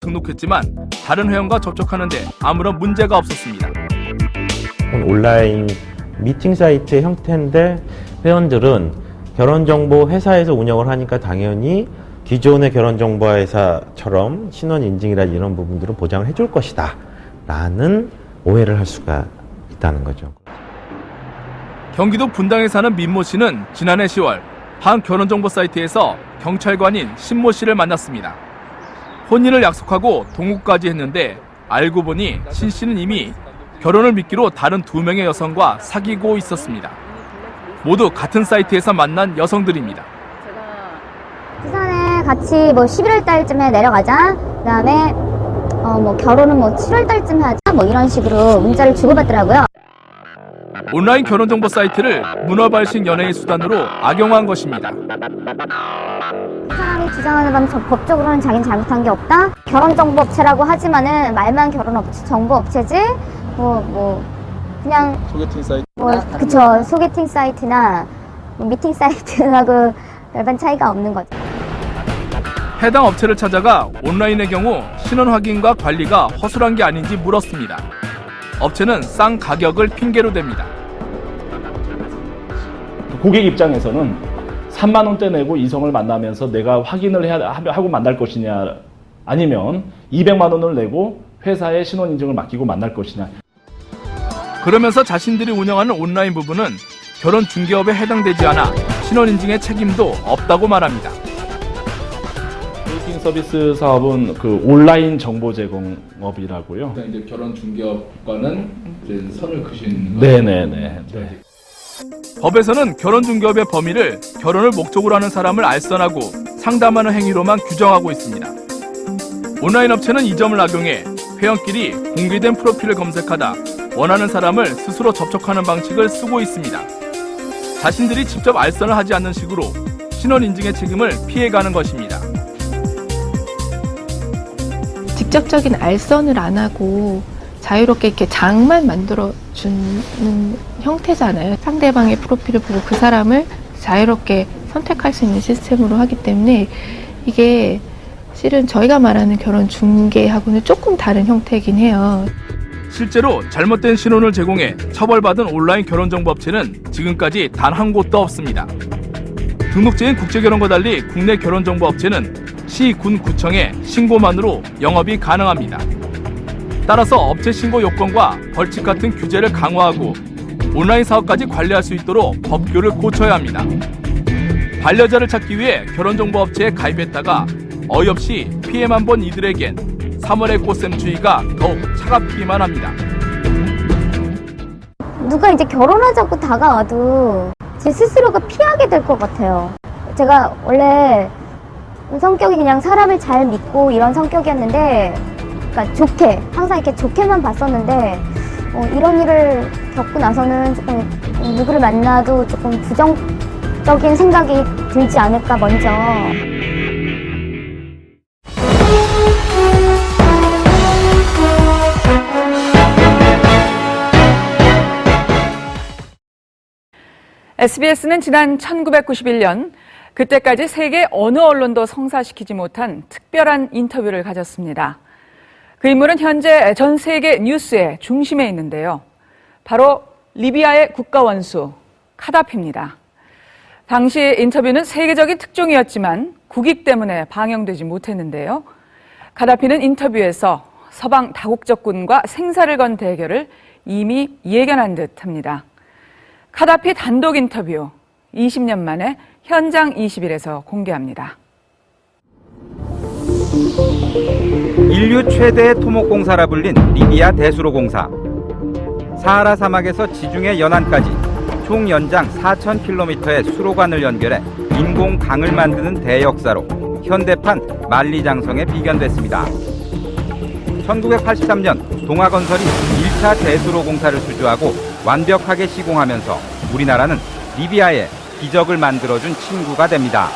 등록했지만 다른 회원과 접촉하는데 아무런 문제가 없었습니다. 온라인 미팅 사이트의 형태인데 회원들은 결혼정보 회사에서 운영을 하니까 당연히 기존의 결혼정보회사처럼 신원 인증이라든지 이런 부분들은 보장을 해줄 것이다 라는 오해를 할 수가 있다는 거죠. 경기도 분당에 사는 민모 씨는 지난해 10월 한 결혼정보 사이트에서 경찰관인 신모 씨를 만났습니다. 혼인을 약속하고 동거까지 했는데 알고 보니 신 씨는 이미 결혼을 미끼로 다른 2명의 여성과 사귀고 있었습니다. 모두 같은 사이트에서 만난 여성들입니다. 부산에 같이 11월 달쯤에 내려가자. 그다음에 결혼은 7월 달쯤 하자. 이런 식으로 문자를 주고받더라고요. 온라인 결혼정보 사이트를 문어발식 연애의 수단으로 악용한 것입니다. 사람이 주장하는 바는 법적으로는 자기는 잘못한 게 없다. 결혼정보업체라고 하지만은 말만 정보업체지. 그냥 소개팅 사이트. 그쵸. 소개팅 사이트나 미팅 사이트하고 별반 차이가 없는 거죠. 해당 업체를 찾아가 온라인의 경우 신원 확인과 관리가 허술한 게 아닌지 물었습니다. 업체는 싼 가격을 핑계로 댑니다. 고객 입장에서는 3만 원대 내고 이성을 만나면서 내가 확인을 하고 만날 것이냐, 아니면 200만 원을 내고 회사에 신원 인증을 맡기고 만날 것이냐. 그러면서 자신들이 운영하는 온라인 부분은 결혼 중개업에 해당되지 않아 신원 인증의 책임도 없다고 말합니다. 데이팅 서비스 사업은 온라인 정보 제공업이라고요. 이제 결혼 중개업과는 이제 선을 그신. 네네네. 네. 법에서는 결혼 중개업의 범위를 결혼을 목적으로 하는 사람을 알선하고 상담하는 행위로만 규정하고 있습니다. 온라인 업체는 이 점을 악용해 회원끼리 공개된 프로필을 검색하다 원하는 사람을 스스로 접촉하는 방식을 쓰고 있습니다. 자신들이 직접 알선을 하지 않는 식으로 신원 인증의 책임을 피해가는 것입니다. 직접적인 알선을 안 하고 자유롭게 이렇게 장만 만들어주는 형태잖아요. 상대방의 프로필을 보고 그 사람을 자유롭게 선택할 수 있는 시스템으로 하기 때문에 이게 실은 저희가 말하는 결혼 중개하고는 조금 다른 형태이긴 해요. 실제로 잘못된 신원을 제공해 처벌받은 온라인 결혼정보업체는 지금까지 단 한 곳도 없습니다. 등록제인 국제결혼과 달리 국내 결혼정보업체는 시, 군, 구청에 신고만으로 영업이 가능합니다. 따라서 업체 신고 요건과 벌칙 같은 규제를 강화하고 온라인 사업까지 관리할 수 있도록 법규를 고쳐야 합니다. 반려자를 찾기 위해 결혼정보업체에 가입했다가 어이없이 피해만 본 이들에겐 3월의 꽃샘추위가 더욱 차갑기만 합니다. 누가 이제 결혼하자고 다가와도 제 스스로가 피하게 될 것 같아요. 제가 원래 성격이 그냥 사람을 잘 믿고 이런 성격이었는데, 그러니까 좋게, 항상 이렇게 좋게만 봤었는데, 이런 일을 겪고 나서는 조금 누구를 만나도 조금 부정적인 생각이 들지 않을까, 먼저. SBS는 지난 1991년 그때까지 세계 어느 언론도 성사시키지 못한 특별한 인터뷰를 가졌습니다. 그 인물은 현재 전 세계 뉴스의 중심에 있는데요. 바로 리비아의 국가원수 카다피입니다. 당시 인터뷰는 세계적인 특종이었지만 국익 때문에 방영되지 못했는데요. 카다피는 인터뷰에서 서방 다국적군과 생사를 건 대결을 이미 예견한 듯합니다. 카다피 단독 인터뷰 20년 만에 현장 20일에서 공개합니다. 인류 최대의 토목공사라 불린 리비아 대수로공사. 사하라 사막에서 지중해 연안까지 총 연장 4,000km의 수로관을 연결해 인공강을 만드는 대역사로 현대판 만리장성에 비견됐습니다. 1983년 동아건설이 1차 대수로공사를 수주하고 완벽하게 시공하면서 우리나라는 리비아에 기적을 만들어준 친구가 됩니다.